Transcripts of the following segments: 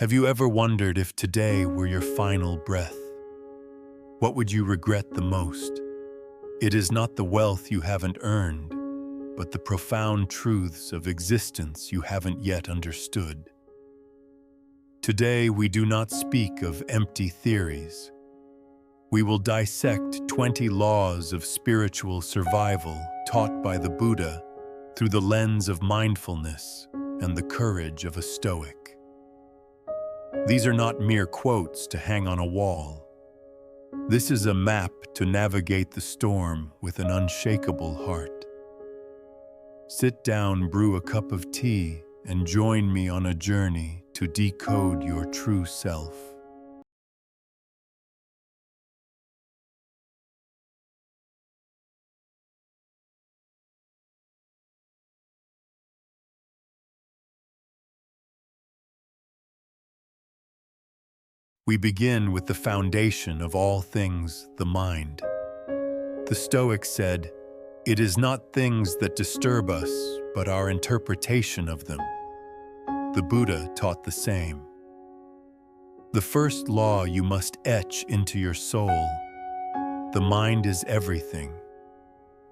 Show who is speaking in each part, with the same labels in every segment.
Speaker 1: Have you ever wondered if today were your final breath? What would you regret the most? It is not the wealth you haven't earned, but the profound truths of existence you haven't yet understood. Today, we do not speak of empty theories. We will dissect 20 laws of spiritual survival taught by the Buddha through the lens of mindfulness and the courage of a Stoic. These are not mere quotes to hang on a wall. This is a map to navigate the storm with an unshakable heart. Sit down, brew a cup of tea, and join me on a journey to decode your true self. We begin with the foundation of all things, the mind. The Stoics said, "It is not things that disturb us, but our interpretation of them." The Buddha taught the same. The first law you must etch into your soul: the mind is everything.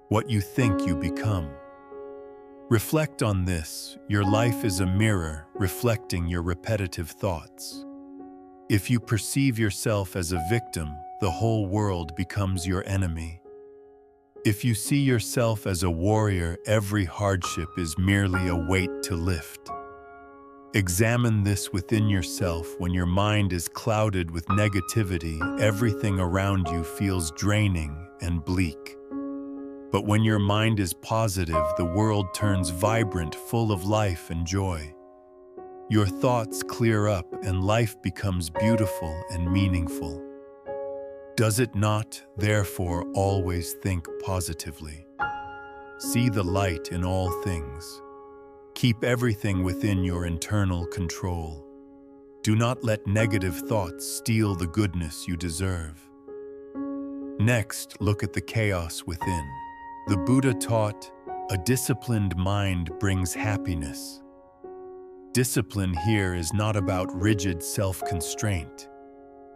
Speaker 1: What you think, you become. Reflect on this. Your life is a mirror reflecting your repetitive thoughts. If you perceive yourself as a victim, the whole world becomes your enemy. If you see yourself as a warrior, every hardship is merely a weight to lift. Examine this within yourself. When your mind is clouded with negativity, everything around you feels draining and bleak. But when your mind is positive, the world turns vibrant, full of life and joy. Your thoughts clear up and life becomes beautiful and meaningful. Does it not, therefore, always think positively? See the light in all things. Keep everything within your internal control. Do not let negative thoughts steal the goodness you deserve. Next, look at the chaos within. The Buddha taught, "A disciplined mind brings happiness." Discipline here is not about rigid self-constraint.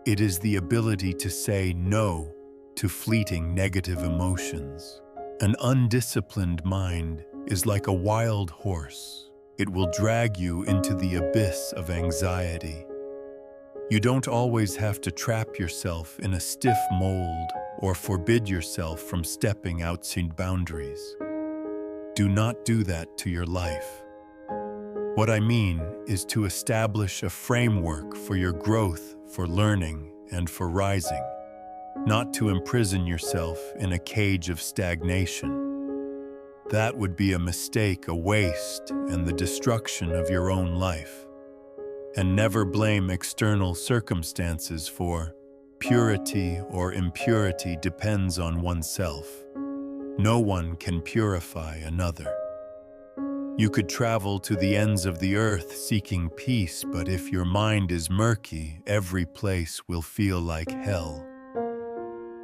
Speaker 1: It is the ability to say no to fleeting negative emotions. An undisciplined mind is like a wild horse. It will drag you into the abyss of anxiety. You don't always have to trap yourself in a stiff mold or forbid yourself from stepping outside boundaries. Do not do that to your life. What I mean is to establish a framework for your growth, for learning, and for rising, not to imprison yourself in a cage of stagnation. That would be a mistake, a waste, and the destruction of your own life. And never blame external circumstances, for purity or impurity depends on oneself. No one can purify another. You could travel to the ends of the earth seeking peace, but if your mind is murky, every place will feel like hell.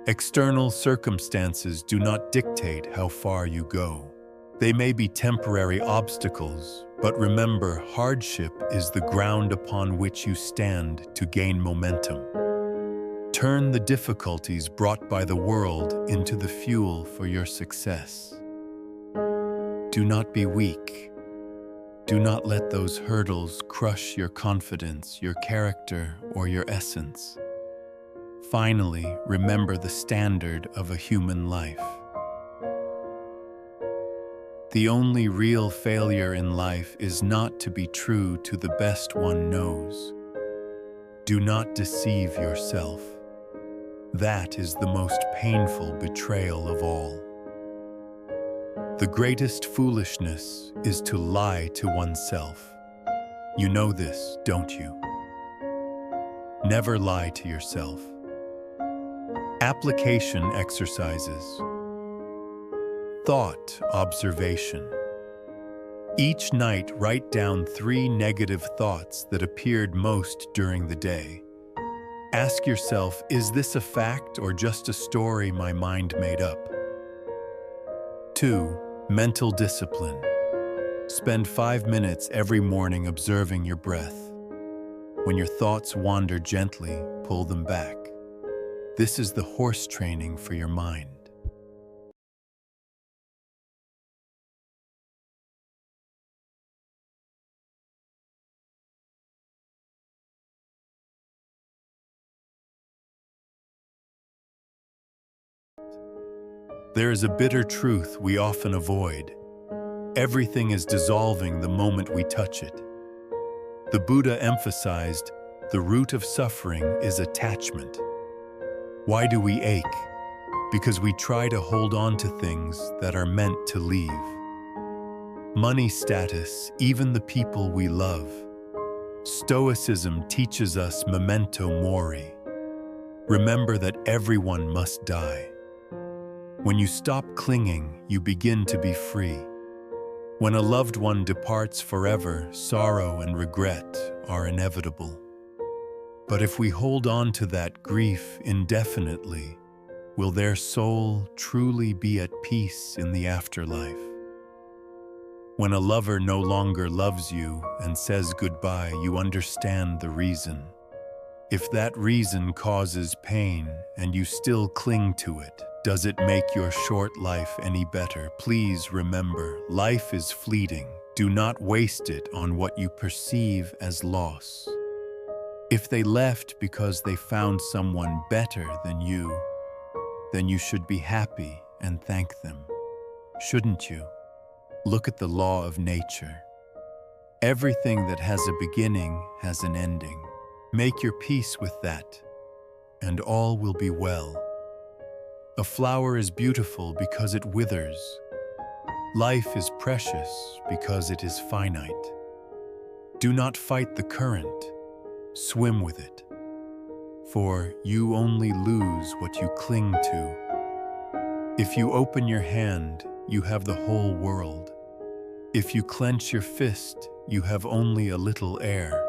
Speaker 1: External circumstances do not dictate how far you go. They may be temporary obstacles, but remember, hardship is the ground upon which you stand to gain momentum. Turn the difficulties brought by the world into the fuel for your success. Do not be weak. Do not let those hurdles crush your confidence, your character, or your essence. Finally, remember the standard of a human life. The only real failure in life is not to be true to the best one knows. Do not deceive yourself. That is the most painful betrayal of all. The greatest foolishness is to lie to oneself. You know this, don't you? Never lie to yourself. Application exercises. Thought observation. Each night, write down 3 negative thoughts that appeared most during the day. Ask yourself, is this a fact or just a story my mind made up? 2. Mental discipline. Spend 5 minutes every morning observing your breath. When your thoughts wander gently, pull them back. This is the horse training for your mind. There is a bitter truth we often avoid. Everything is dissolving the moment we touch it. The Buddha emphasized, the root of suffering is attachment. Why do we ache? Because we try to hold on to things that are meant to leave. Money, status, even the people we love. Stoicism teaches us memento mori. Remember that everyone must die. When you stop clinging, you begin to be free. When a loved one departs forever, sorrow and regret are inevitable. But if we hold on to that grief indefinitely, will their soul truly be at peace in the afterlife? When a lover no longer loves you and says goodbye, you understand the reason. If that reason causes pain and you still cling to it, does it make your short life any better? Please remember, life is fleeting. Do not waste it on what you perceive as loss. If they left because they found someone better than you, then you should be happy and thank them. Shouldn't you? Look at the law of nature. Everything that has a beginning has an ending. Make your peace with that, and all will be well. A flower is beautiful because it withers. Life is precious because it is finite. Do not fight the current, swim with it. For you only lose what you cling to. If you open your hand, you have the whole world. If you clench your fist, you have only a little air.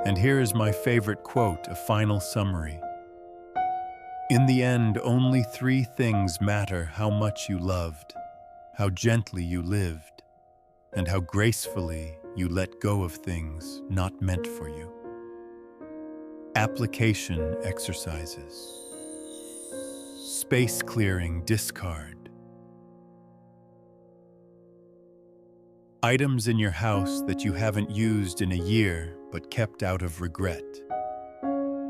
Speaker 1: And here is my favorite quote, a final summary. In the end, only three things matter: how much you loved, how gently you lived, and how gracefully you let go of things not meant for you. Application exercises. Space clearing discard. Items in your house that you haven't used in a year but kept out of regret.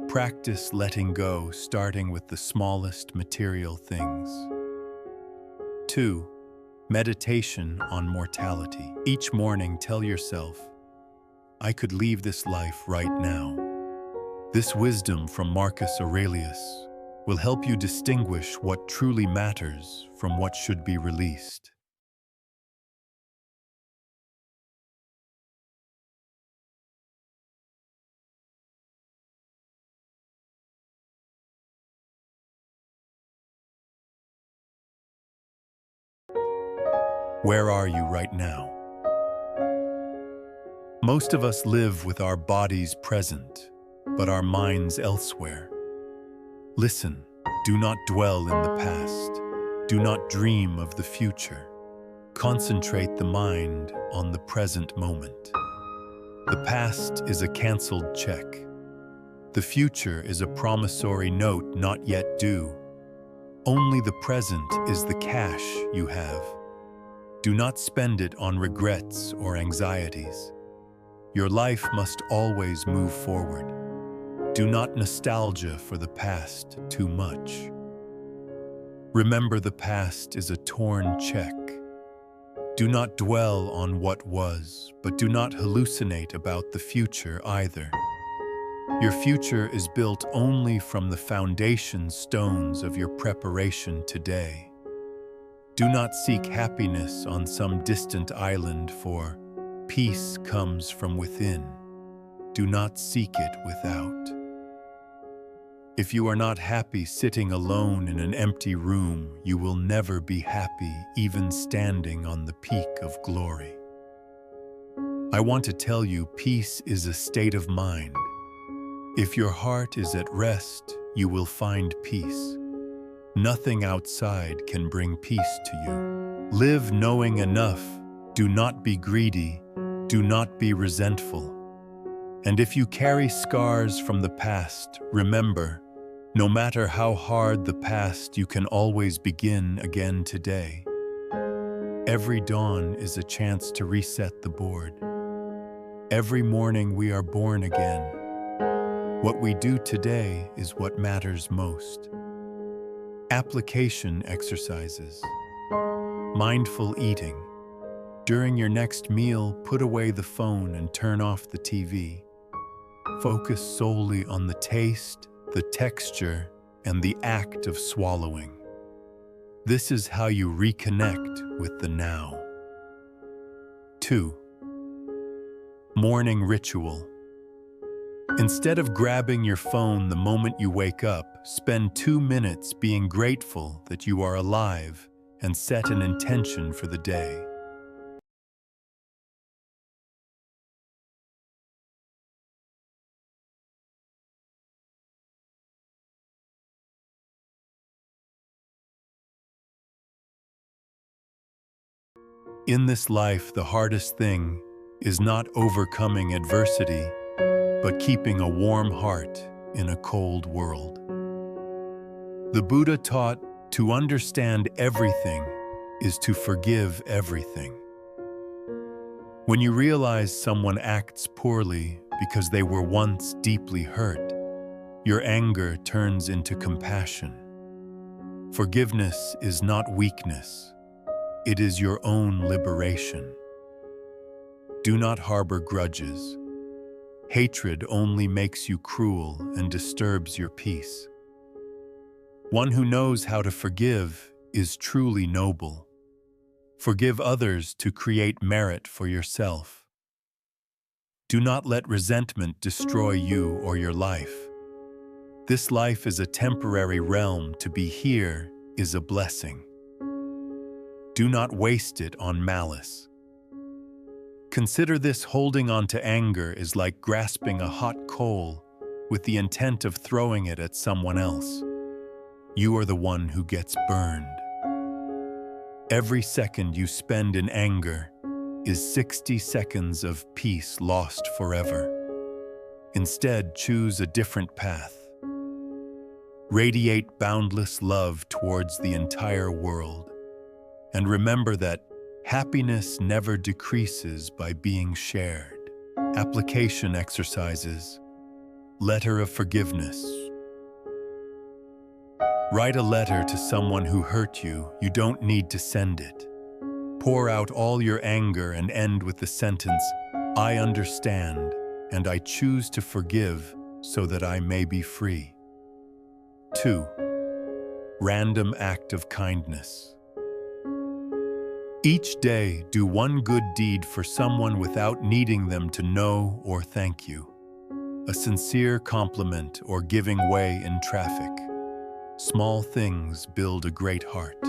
Speaker 1: Practice letting go, starting with the smallest material things. 2. Meditation on mortality. Each morning tell yourself, I could leave this life right now. This wisdom from Marcus Aurelius will help you distinguish what truly matters from what should be released. Where are you right now? Most of us live with our bodies present, but our minds elsewhere. Listen, do not dwell in the past. Do not dream of the future. Concentrate the mind on the present moment. The past is a canceled check. The future is a promissory note not yet due. Only the present is the cash you have. Do not spend it on regrets or anxieties. Your life must always move forward. Do not nostalgia for the past too much. Remember, the past is a torn check. Do not dwell on what was, but do not hallucinate about the future either. Your future is built only from the foundation stones of your preparation today. Do not seek happiness on some distant island, for peace comes from within. Do not seek it without. If you are not happy sitting alone in an empty room, you will never be happy even standing on the peak of glory. I want to tell you, peace is a state of mind. If your heart is at rest, you will find peace. Nothing outside can bring peace to you. Live knowing enough. Do not be greedy. Do not be resentful. And if you carry scars from the past, remember, no matter how hard the past, you can always begin again today. Every dawn is a chance to reset the board. Every morning we are born again. What we do today is what matters most. Application exercises. Mindful eating. During your next meal, put away the phone and turn off the TV. Focus solely on the taste, the texture, and the act of swallowing. This is how you reconnect with the now. 2. Morning ritual. Instead of grabbing your phone the moment you wake up, spend 2 minutes being grateful that you are alive and set an intention for the day. In this life, the hardest thing is not overcoming adversity, but keeping a warm heart in a cold world. The Buddha taught to understand everything is to forgive everything. When you realize someone acts poorly because they were once deeply hurt, your anger turns into compassion. Forgiveness is not weakness. It is your own liberation. Do not harbor grudges. Hatred only makes you cruel and disturbs your peace. One who knows how to forgive is truly noble. Forgive others to create merit for yourself. Do not let resentment destroy you or your life. This life is a temporary realm. To be here is a blessing. Do not waste it on malice. Consider this: holding on to anger is like grasping a hot coal with the intent of throwing it at someone else. You are the one who gets burned. Every second you spend in anger is 60 seconds of peace lost forever. Instead, choose a different path. Radiate boundless love towards the entire world. And remember that happiness never decreases by being shared. Application exercises. Letter of forgiveness. Write a letter to someone who hurt you. You don't need to send it. Pour out all your anger and end with the sentence, "I understand, and I choose to forgive so that I may be free." 2. Random act of kindness. Each day, do one good deed for someone without needing them to know or thank you. A sincere compliment or giving way in traffic. Small things build a great heart.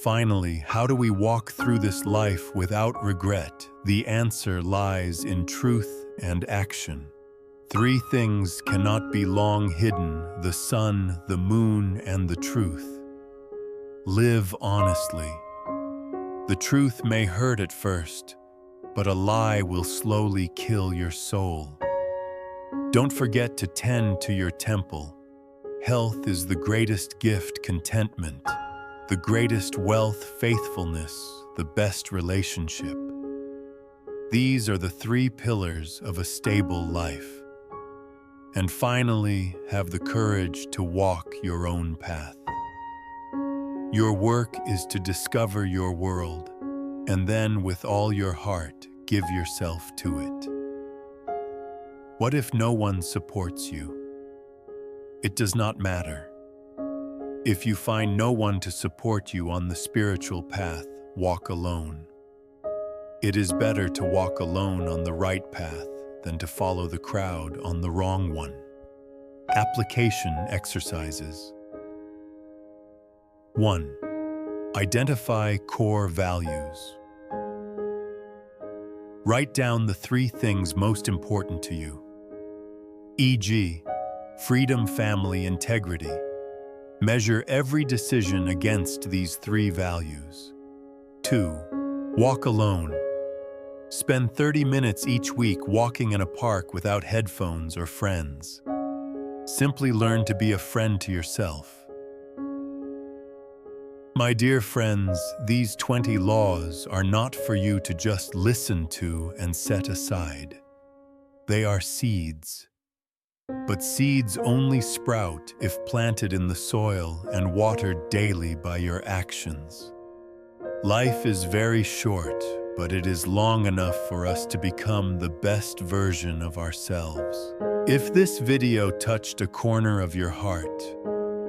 Speaker 1: Finally, how do we walk through this life without regret? The answer lies in truth and action. 3 things cannot be long hidden: the sun, the moon, and the truth. Live honestly. The truth may hurt at first, but a lie will slowly kill your soul. Don't forget to tend to your temple. Health is the greatest gift. Contentment. The greatest wealth. Faithfulness, the best relationship. These are the 3 pillars of a stable life. And finally, have the courage to walk your own path. Your work is to discover your world, and then with all your heart, give yourself to it. What if no one supports you? It does not matter. If you find no one to support you on the spiritual path, walk alone. It is better to walk alone on the right path than to follow the crowd on the wrong one. Application exercises. 1. Identify core values. Write down the 3 things most important to you, e.g., freedom, family, integrity. Measure every decision against these 3 values. 2. Walk alone. Spend 30 minutes each week walking in a park without headphones or friends. Simply learn to be a friend to yourself. My dear friends, these 20 laws are not for you to just listen to and set aside. They are seeds. But seeds only sprout if planted in the soil and watered daily by your actions. Life is very short, but it is long enough for us to become the best version of ourselves. If this video touched a corner of your heart,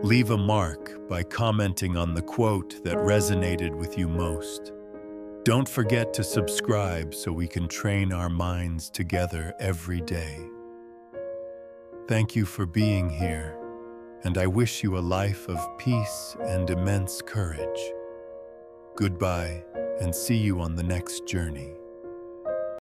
Speaker 1: leave a mark by commenting on the quote that resonated with you most. Don't forget to subscribe so we can train our minds together every day. Thank you for being here, and I wish you a life of peace and immense courage. Goodbye, and see you on the next journey.